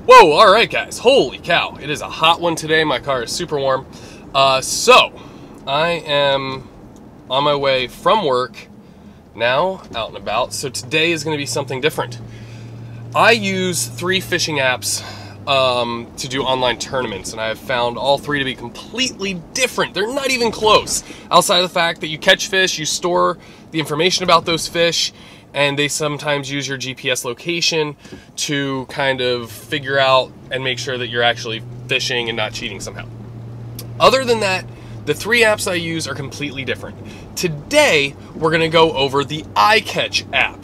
Whoa, all right, guys. Holy cow. It is a hot one today. My car is super warm. So, I am on my way from work now, out and about. So today is going to be something different. I use 3 fishing apps to do online tournaments, and I have found all 3 to be completely different. They're not even close. Outside of the fact that you catch fish, you store the information about those fish, and they sometimes use your GPS location to kind of figure out and make sure that you're actually fishing and not cheating somehow. Other than that, the 3 apps I use are completely different. Today, we're gonna go over the iCatch app.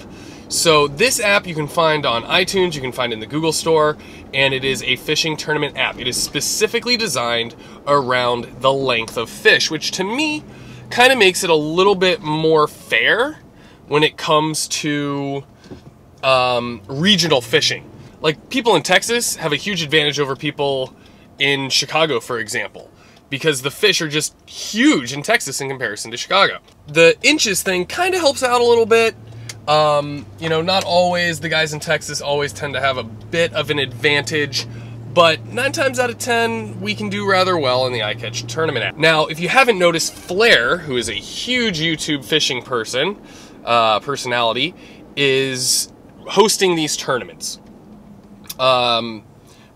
So this app you can find on iTunes, you can find in the Google Store, and it is a fishing tournament app. It is specifically designed around the length of fish, which to me kind of makes it a little bit more fair when it comes to regional fishing. Like, people in Texas have a huge advantage over people in Chicago, for example, because the fish are just huge in Texas in comparison to Chicago. The inches thing kind of helps out a little bit. You know, not always. The guys in Texas always tend to have a bit of an advantage, but 9 times out of 10, we can do rather well in the iCatch tournament app. Now, if you haven't noticed, Flair, who is a huge YouTube fishing personality, is hosting these tournaments. From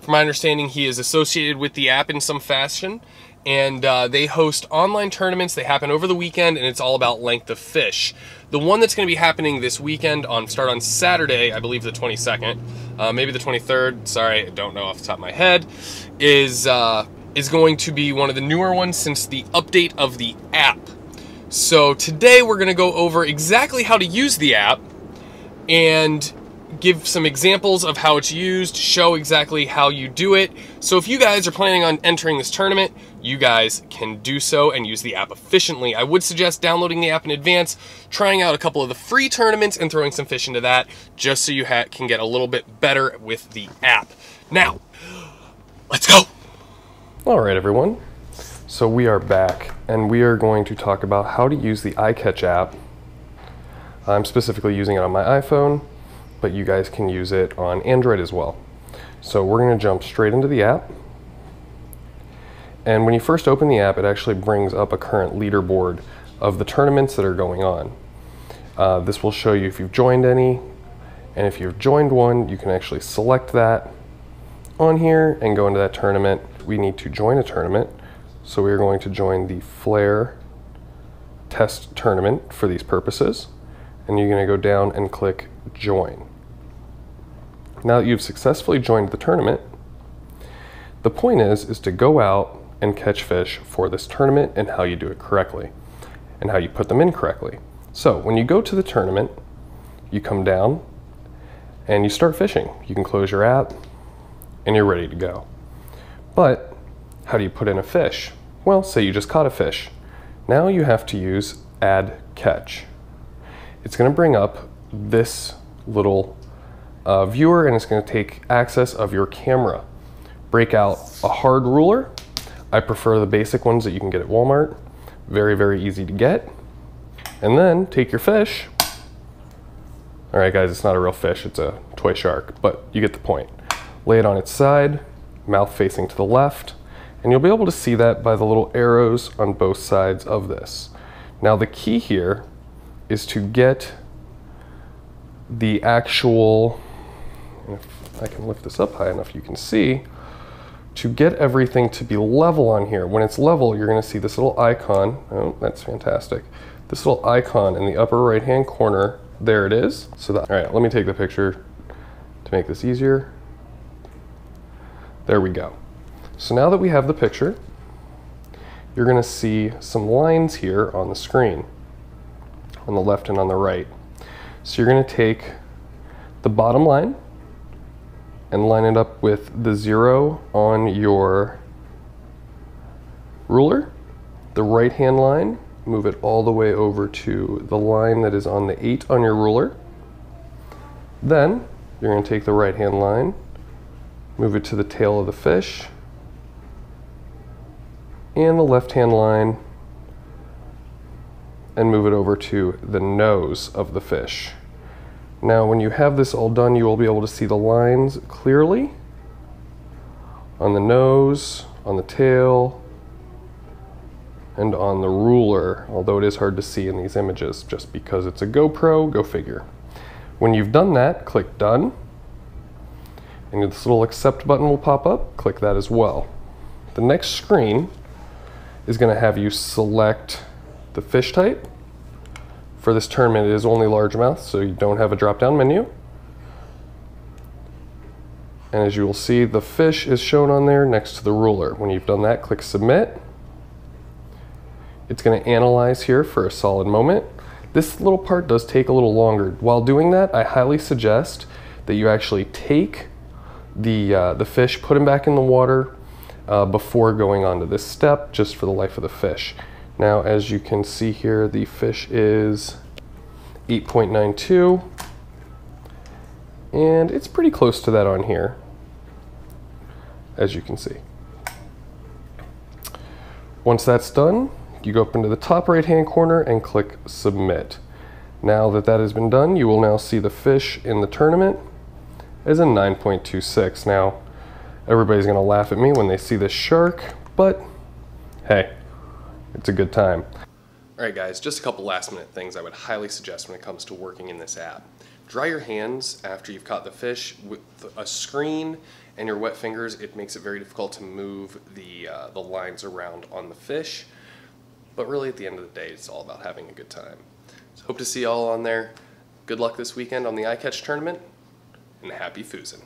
my understanding, he is associated with the app in some fashion, and they host online tournaments. They happen over the weekend, and it's all about length of fish. The one that's going to be happening this weekend start on Saturday, I believe the 22nd, maybe the 23rd, sorry, I don't know off the top of my head, is going to be one of the newer ones since the update of the app. So today we're going to go over exactly how to use the app and give some examples of how it's used, show exactly how you do it. So if you guys are planning on entering this tournament, you guys can do so and use the app efficiently. I would suggest downloading the app in advance, trying out a couple of the free tournaments and throwing some fish into that, just so you can get a little bit better with the app. Now, let's go. All right, everyone. So we are back, and we are going to talk about how to use the iCatch app. I'm specifically using it on my iPhone, but you guys can use it on Android as well. So we're going to jump straight into the app. And when you first open the app, it actually brings up a current leaderboard of the tournaments that are going on. This will show you if you've joined any, and if you've joined one, you can actually select that on here and go into that tournament. We need to join a tournament, so we are going to join the Flair test tournament for these purposes, and you're going to go down and click join. Now that you've successfully joined the tournament, the point is to go out and catch fish for this tournament and how you do it correctly and how you put them in correctly. So when you go to the tournament, you come down and you start fishing. You can close your app and you're ready to go. But how do you put in a fish? Well, say you just caught a fish. Now you have to use add catch. It's going to bring up this little viewer, and it's going to take access of your camera. Break out a hard ruler. I prefer the basic ones that you can get at Walmart. Very, very easy to get. And then take your fish. All right, guys, it's not a real fish. It's a toy shark, but you get the point. Lay it on its side, mouth facing to the left, and you'll be able to see that by the little arrows on both sides of this. Now, the key here is to get the actual, if I can lift this up high enough you can see, to get everything to be level on here. When it's level, you're going to see this little icon. Oh, that's fantastic. This little icon in the upper right hand corner, there it is. So that, all right, let me take the picture to make this easier. There we go. So now that we have the picture, you're going to see some lines here on the screen, on the left and on the right. So you're going to take the bottom line and line it up with the 0 on your ruler. The right hand line, move it all the way over to the line that is on the 8 on your ruler. Then you're going to take the right hand line, move it to the tail of the fish, and the left hand line, and move it over to the nose of the fish. Now when you have this all done, you will be able to see the lines clearly, on the nose, on the tail, and on the ruler, although it is hard to see in these images just because it's a GoPro, go figure. When you've done that, click Done, and this little Accept button will pop up, click that as well. The next screen is going to have you select the fish type. For this tournament, it is only largemouth, so you don't have a drop-down menu. And as you will see, the fish is shown on there next to the ruler. When you've done that, click Submit. It's going to analyze here for a solid moment. This little part does take a little longer. While doing that, I highly suggest that you actually take the fish, put him back in the water before going on to this step, just for the life of the fish. Now, as you can see here, the fish is 8.92, and it's pretty close to that on here, as you can see. Once that's done, you go up into the top right-hand corner and click Submit. Now that that has been done, you will now see the fish in the tournament as a 9.26. Now, everybody's going to laugh at me when they see this shark, but hey, it's a good time. All right, guys, just a couple last-minute things I would highly suggest when it comes to working in this app. Dry your hands after you've caught the fish. With a screen and your wet fingers, it makes it very difficult to move the lines around on the fish. But really, at the end of the day, it's all about having a good time. So hope to see you all on there. Good luck this weekend on the iCatch tournament, and happy foosing.